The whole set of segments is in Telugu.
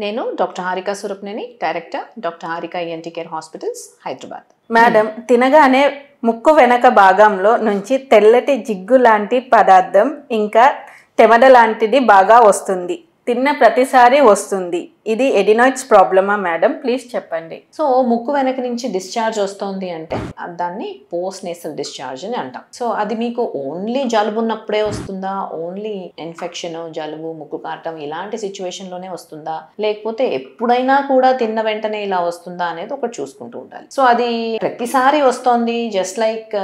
నేను doctor Harika Surapaneni, director doctor Harika ENT care hospitals, Hyderabad. Madam, తినగానే ముక్కు వెనక భాగంలో నుంచి తెల్లటి జిగ్గు లాంటి పదార్థం ఇంకా తెమడ లాంటిది బాగా వస్తుంది. తిన్న ప్రతిసారి వస్తుంది. ఇది ఎడినాయిడ్స్ ప్రాబ్లమా మేడం? ప్లీజ్ చెప్పండి. సో ముక్కు వెనక నుంచి డిశ్చార్జ్ వస్తుంది అంటే దాన్ని పోస్ట్ నేసల్ డిశ్చార్జ్ అని అంటాం. సో అది మీకు ఓన్లీ జలుబు ఉన్నప్పుడే వస్తుందా, ఓన్లీ ఇన్ఫెక్షన్, జలుబు, ముక్కు కారటం ఇలాంటి సిచ్యువేషన్లోనే వస్తుందా, లేకపోతే ఎప్పుడైనా కూడా తిన్న వెంటనే ఇలా వస్తుందా అనేది ఒకటి చూసుకుంటూ ఉండాలి. సో అది ప్రతిసారి వస్తుంది, జస్ట్ లైక్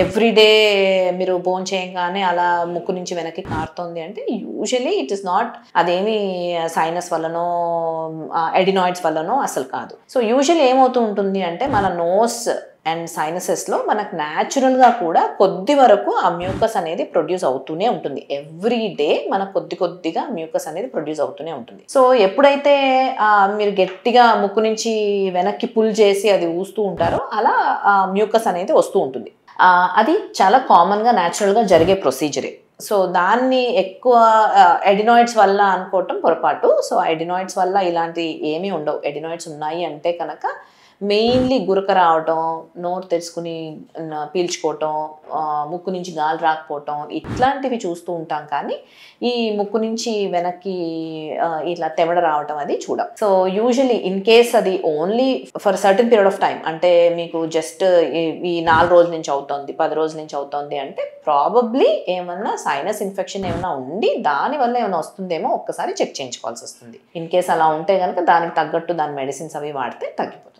ఎవ్రీడే మీరు భోజనం చేయగానే అలా ముక్కు నుంచి వెనక్కి కారుతోంది అంటే యూజువలీ ఇట్ ఇస్ నాట్, అదేమి సైనస్ వల్లనో ఎడినాయిడ్స్ వల్లనో అసలు కాదు. సో యూజువల్లీ ఏమవుతూ ఉంటుంది అంటే మన నోస్ అండ్ సైనసెస్లో మనకు న్యాచురల్గా కూడా కొద్ది వరకు ఆ మ్యూకస్ అనేది ప్రొడ్యూస్ అవుతూనే ఉంటుంది. ఎవ్రీ డే మనకు కొద్దిగా మ్యూకస్ అనేది ప్రొడ్యూస్ అవుతూనే ఉంటుంది. సో ఎప్పుడైతే మీరు గట్టిగా ముక్కు నుంచి వెనక్కి పుల్ చేసి అది ఊస్తూ ఉంటారో అలా మ్యూకస్ అనేది వస్తూ ఉంటుంది. అది చాలా కామన్గా న్యాచురల్గా జరిగే ప్రొసీజరే. సో దాన్ని ఎక్కువ ఎడినాయిడ్స్ వల్ల అనుకోవటం పొరపాటు. సో ఎడినాయిడ్స్ వల్ల ఇలాంటి ఏమీ ఉండవు. ఎడినాయిడ్స్ ఉన్నాయి అంటే కనుక మెయిన్లీ గురక రావటం, నోరు తెరుచుకుని పీల్చుకోవటం, ముక్కు నుంచి గాలి రాకపోవటం ఇట్లాంటివి చూస్తూ ఉంటాం. కానీ ఈ ముక్కు నుంచి వెనక్కి ఇట్లా తెమడ రావటం అది చూడం. సో యూజువలీ ఇన్ కేస్ అది only for certain period of time, అంటే మీకు జస్ట్ ఈ 4 రోజుల నుంచి అవుతుంది, 10 రోజుల నుంచి అవుతుంది అంటే ప్రాబబ్లీ ఏమన్నా సైనస్ ఇన్ఫెక్షన్ ఏమైనా ఉండి దానివల్ల ఏమైనా వస్తుందేమో ఒక్కసారి చెక్ చేయించుకోవాల్సి వస్తుంది. ఇన్ కేస్ అలా ఉంటే కనుక దానికి తగ్గట్టు దాని మెడిసిన్స్ అవి వాడితే తగ్గిపోతుంది.